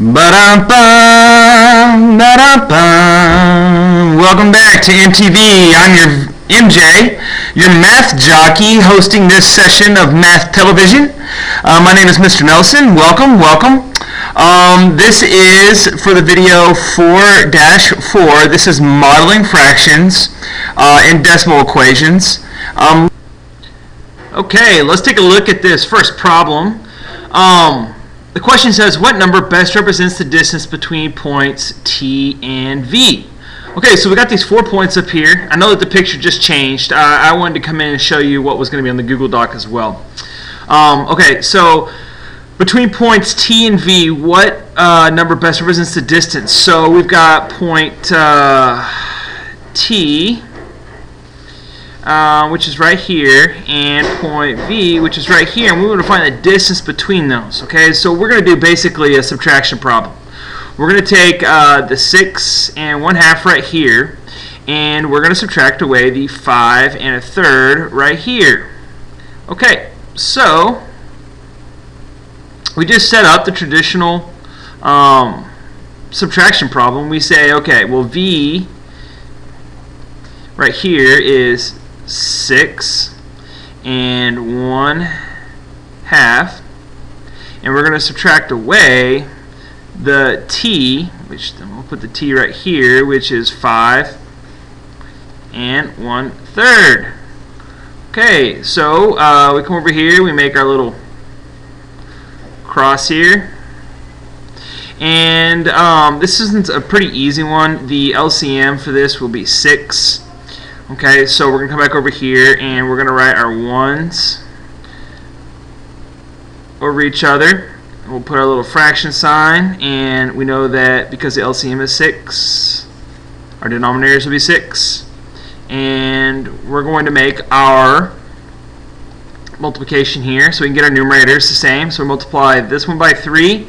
Ba-dum-bum, ba-dum-bum. Welcome back to MTV. I'm your MJ, your math jockey, hosting this session of Math Television. My name is Mr. Nelson. Welcome. This is for the video 4-4. This is modeling fractions and decimal equations. Okay, let's take a look at this first problem. The question says, what number best represents the distance between points T and V? Okay, so we got these 4 points up here. I know that the picture just changed. I wanted to come in and show you what was going to be on the Google Doc as well. Okay, so between points T and V, what number best represents the distance? So we've got point T, which is right here, and point V, which is right here, and we want to find the distance between those. Okay, so we're going to do basically a subtraction problem. We're going to take the 6 and 1/2 right here, and we're going to subtract away the 5 and 1/3 right here. Okay, so we just set up the traditional subtraction problem. We say, okay, well, V right here is 6 and 1/2, and we're going to subtract away the T, which then we'll put the T right here, which is 5 and 1/3. Okay, so we come over here, we make our little cross here, and this isn't a pretty easy one. The LCM for this will be 6. Okay, so we're going to come back over here and we're going to write our 1s over each other. We'll put our little fraction sign, and we know that because the LCM is 6, our denominators will be 6. And we're going to make our multiplication here so we can get our numerators the same. So we multiply this one by 3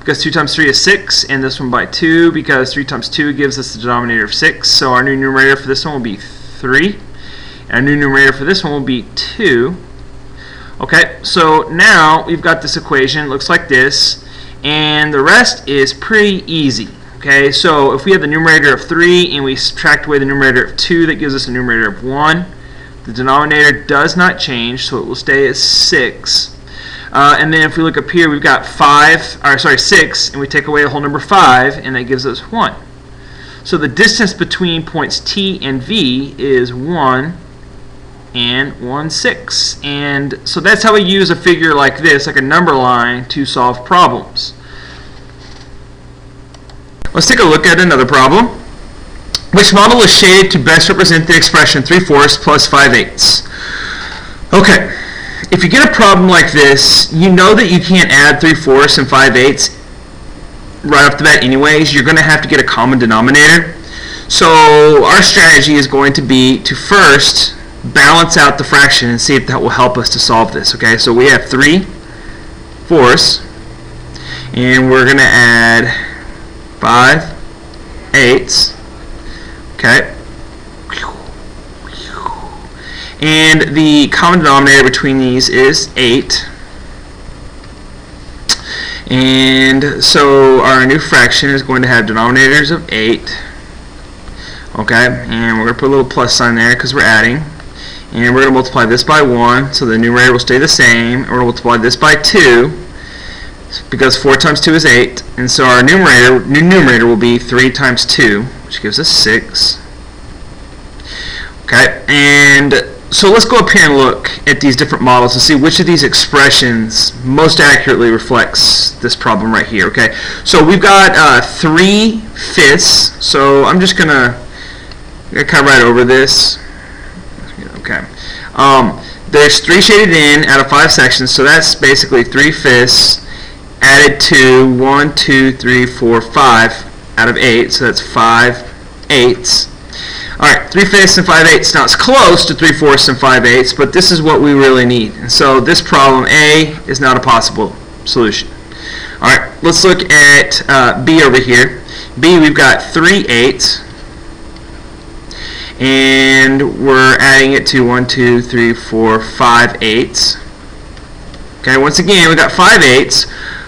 because 2 times 3 is 6, and this one by 2 because 3 times 2 gives us the denominator of 6. So our new numerator for this one will be 3. And our new numerator for this one will be 2. Okay, so now we've got this equation. It looks like this, and the rest is pretty easy. Okay, so if we have the numerator of 3 and we subtract away the numerator of 2, that gives us a numerator of 1. The denominator does not change, so it will stay as 6. And then if we look up here, we've got 6, and we take away the whole number 5, and that gives us 1. So the distance between points T and V is 1 and 1/6. And so that's how we use a figure like this, like a number line, to solve problems. Let's take a look at another problem. Which model is shaded to best represent the expression 3/4 plus 5/8? Okay, if you get a problem like this, you know that you can't add 3/4 and 5/8 right off the bat anyways. You're going to have to get a common denominator. So our strategy is going to be to first balance out the fraction and see if that will help us to solve this. Okay, so we have 3/4, and we're going to add 5/8. Okay, and the common denominator between these is 8. And so our new fraction is going to have denominators of 8. Okay, and we're going to put a little plus sign there because we're adding. And we're going to multiply this by 1, so the numerator will stay the same. And we're going to multiply this by 2 because 4 times 2 is 8. And so our new numerator will be 3 times 2, which gives us 6. Okay, and so let's go up here and look at these different models and see which of these expressions most accurately reflects this problem right here. Okay, so we've got 3/5. So I'm just gonna kind of write over this. Okay, there's 3 shaded in out of 5 sections, so that's basically 3/5 added to 1, 2, 3, 4, 5 out of 8. So that's 5/8. Alright, 3/5 and 5/8. Now it's close to 3/4 and 5/8, but this is what we really need. And so this problem A is not a possible solution. Alright, let's look at B over here. B, we've got 3/8, and we're adding it to 1, 2, 3, 4, 5/8. Okay, once again, we've got 5/8,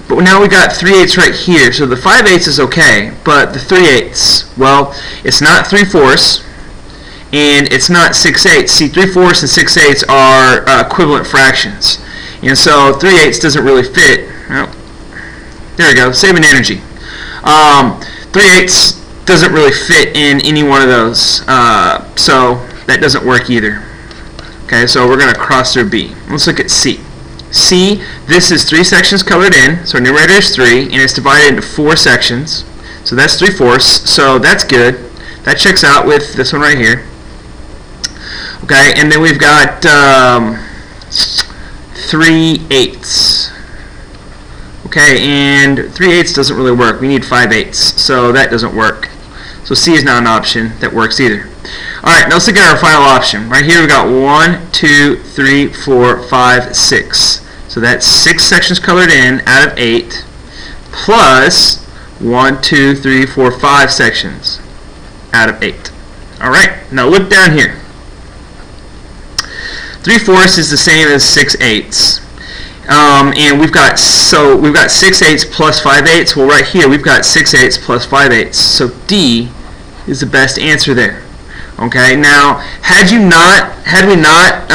But now we got 3/8 right here, so the 5/8 is okay, but the 3/8, well, it's not 3/4, and it's not 6/8. See, 3/4 and 6/8 are equivalent fractions, and so 3/8 doesn't really fit. Oh, there we go, saving energy. 3/8 doesn't really fit in any one of those, so that doesn't work either. Okay, so we're going to cross through B. Let's look at C. C, this is 3 sections colored in, so numerator is 3, and it's divided into 4 sections, so that's 3/4, so that's good. That checks out with this one right here. Okay, and then we've got 3/8. Okay, and 3/8 doesn't really work. We need 5/8, so that doesn't work. So C is not an option that works either. Alright, now let's look at our final option. Right here we've got 1, 2, 3, 4, 5, 6. So that's 6 sections colored in out of 8, plus 1, 2, 3, 4, 5 sections out of 8. Alright, now look down here. 3/4 is the same as 6/8. And we've got 6/8 plus 5/8. Well, right here we've got 6/8 plus 5/8. So D is the best answer there. Okay. Now, had we not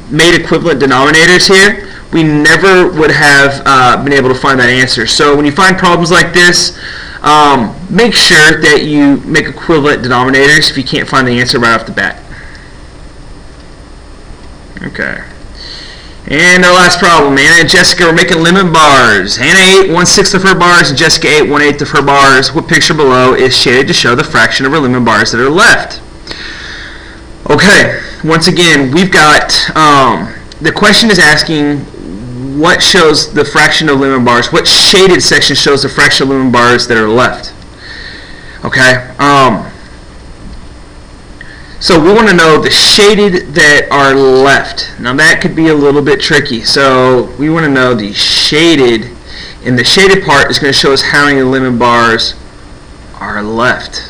made equivalent denominators here, we never would have been able to find that answer. So when you find problems like this, make sure that you make equivalent denominators if you can't find the answer right off the bat. Okay. And our last problem, Anna and Jessica are making lemon bars. Anna ate 1/6 of her bars and Jessica ate 1/8 of her bars. What picture below is shaded to show the fraction of her lemon bars that are left? Okay, once again, we've got, the question is asking what shows the fraction of lemon bars, what shaded section shows the fraction of lemon bars that are left. Okay, so we want to know the shaded that are left. Now that could be a little bit tricky. So we want to know the shaded, and the shaded part is going to show us how many lemon bars are left.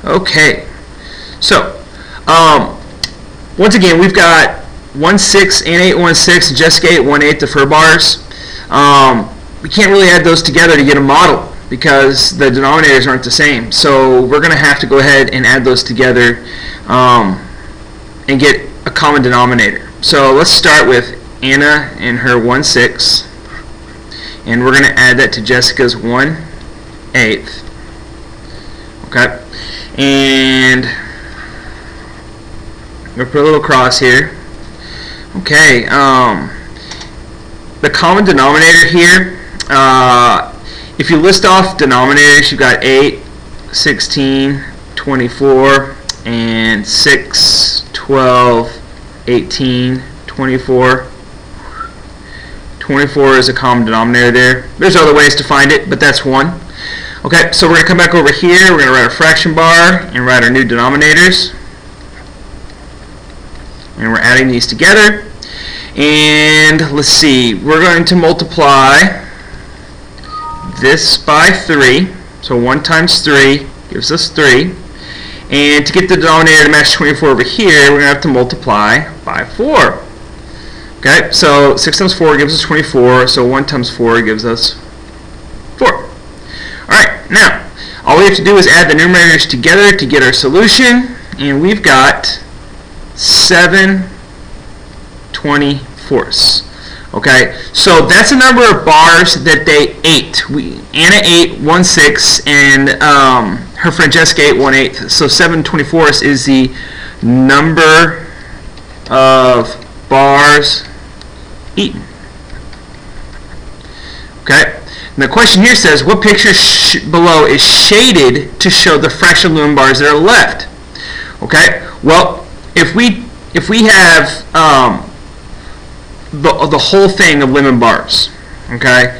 Okay, so once again we've got 1/6 and 8 1/6, and Jessica ate 1/8 of her bars. We can't really add those together to get a model because the denominators aren't the same. So we're going to have to go ahead and add those together and get a common denominator. So let's start with Anna and her 1/6, and we're going to add that to Jessica's 1/8. Okay, and we'll put a little cross here. Okay, the common denominator here, if you list off denominators, you've got 8, 16, 24, and 6, 12, 18, 24. 24 is a common denominator there. There's other ways to find it, but that's one. Okay, so we're going to come back over here. We're going to write our fraction bar and write our new denominators. And we're adding these together. And let's see, we're going to multiply this by 3. So 1 times 3 gives us 3. And to get the denominator to match 24 over here, we're going to have to multiply by 4. Okay, so 6 times 4 gives us 24, so 1 times 4 gives us 4. Alright, now, all we have to do is add the numerators together to get our solution, and we've got 7/24. Okay, so that's the number of bars that they ate. Anna ate 1/6, and her friend Jessica ate 1/8. So 7/24 is the number of bars eaten. Okay, and the question here says, what picture below is shaded to show the fraction of lemon bars that are left? Okay, well, if we have the whole thing of lemon bars, okay,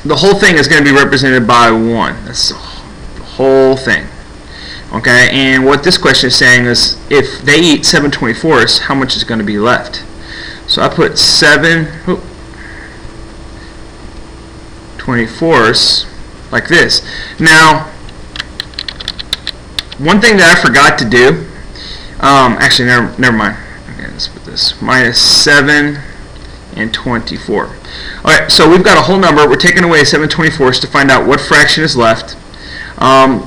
the whole thing is going to be represented by 1. That's the whole thing. Okay, and what this question is saying is, if they eat 7/24, how much is going to be left? So I put 7/24 like this. Now, one thing that I forgot to do, actually, never mind. Okay, let's put this minus 7 and 24. Alright, so we've got a whole number. We're taking away 7/24 to find out what fraction is left.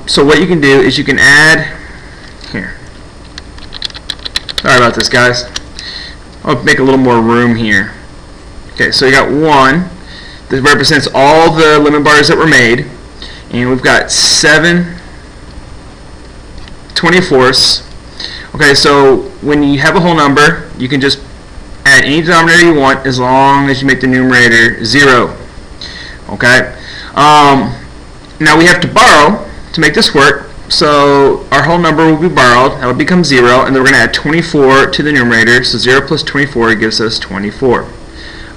So what you can do is you can add here. Sorry about this, guys. I'll make a little more room here. Okay, so you got 1. This represents all the lemon bars that were made. And we've got 7/24. Okay, so when you have a whole number, you can just add any denominator you want as long as you make the numerator 0. Okay. Now we have to borrow to make this work. So our whole number will be borrowed. That would become 0, and then we're going to add 24 to the numerator. So 0 plus 24 gives us 24.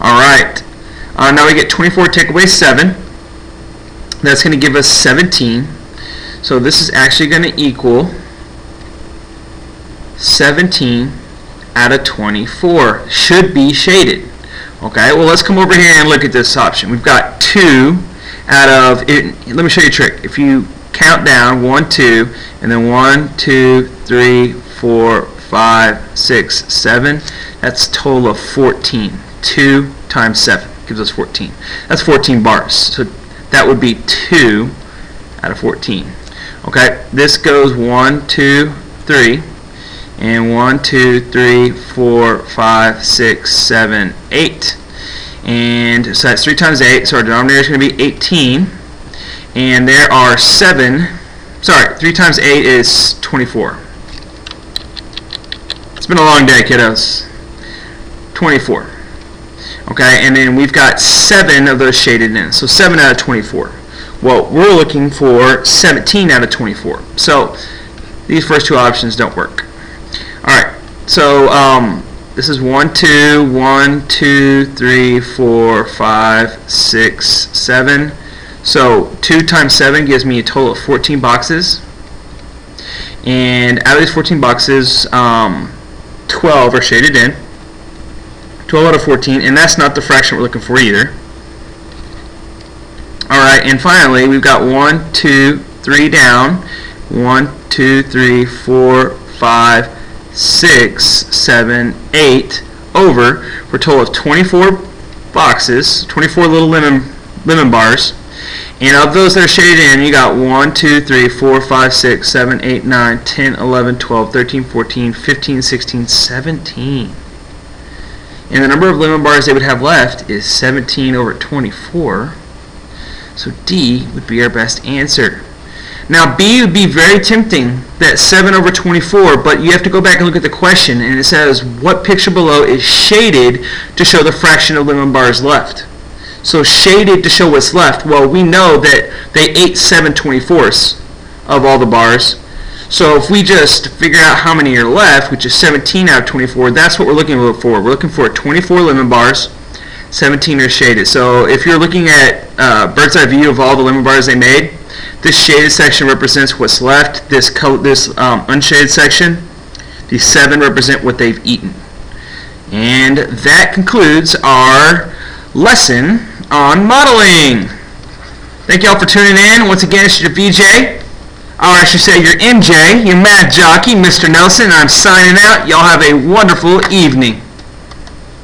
All right. Now we get 24 take away 7. That's going to give us 17. So this is actually going to equal 17 out of 24. Should be shaded. Okay, well let's come over here and look at this option. We've got 2 out of, let me show you a trick. If you count down 1, 2, and then 1, 2, 3, 4, 5, 6, 7, that's a total of 14. 2 times 7 gives us 14. That's 14 bars. So that would be 2 out of 14. Okay, this goes 1, 2, 3. And 1, 2, 3, 4, 5, 6, 7, 8. And so that's 3 times 8. So our denominator is going to be 18. And there are 3 times 8 is 24. It's been a long day, kiddos. 24. Okay, and then we've got 7 of those shaded in. So 7 out of 24. Well, we're looking for 17 out of 24. So these first two options don't work. Alright, so this is 1, 2, 1, 2, 3, 4, 5, 6, 7. So 2 times 7 gives me a total of 14 boxes. And out of these 14 boxes, 12 are shaded in. 12 out of 14, and that's not the fraction we're looking for either. Alright, and finally, we've got 1, 2, 3 down. 1, 2, 3, 4, 5, 6, 7, 8 over for a total of 24 boxes, 24 little lemon bars. And of those that are shaded in, you got 1, 2, 3, 4, 5, 6, 7, 8, 9, 10, 11, 12, 13, 14, 15, 16, 17. And the number of lemon bars they would have left is 17 over 24. So D would be our best answer. Now B would be very tempting, that 7 over 24, but you have to go back and look at the question, and it says what picture below is shaded to show the fraction of lemon bars left. So shaded to show what's left. Well, we know that they ate 7/24 of all the bars. So if we just figure out how many are left, which is 17 out of 24, that's what we're looking for. We're looking for 24 lemon bars, 17 are shaded. So if you're looking at bird's eye view of all the lemon bars they made, this shaded section represents what's left. This unshaded section, these 7 represent what they've eaten. And that concludes our lesson on modeling. Thank you all for tuning in. Once again, it's your VJ, or I should say your MJ, your math jockey, Mr. Nelson. I'm signing out. Y'all have a wonderful evening.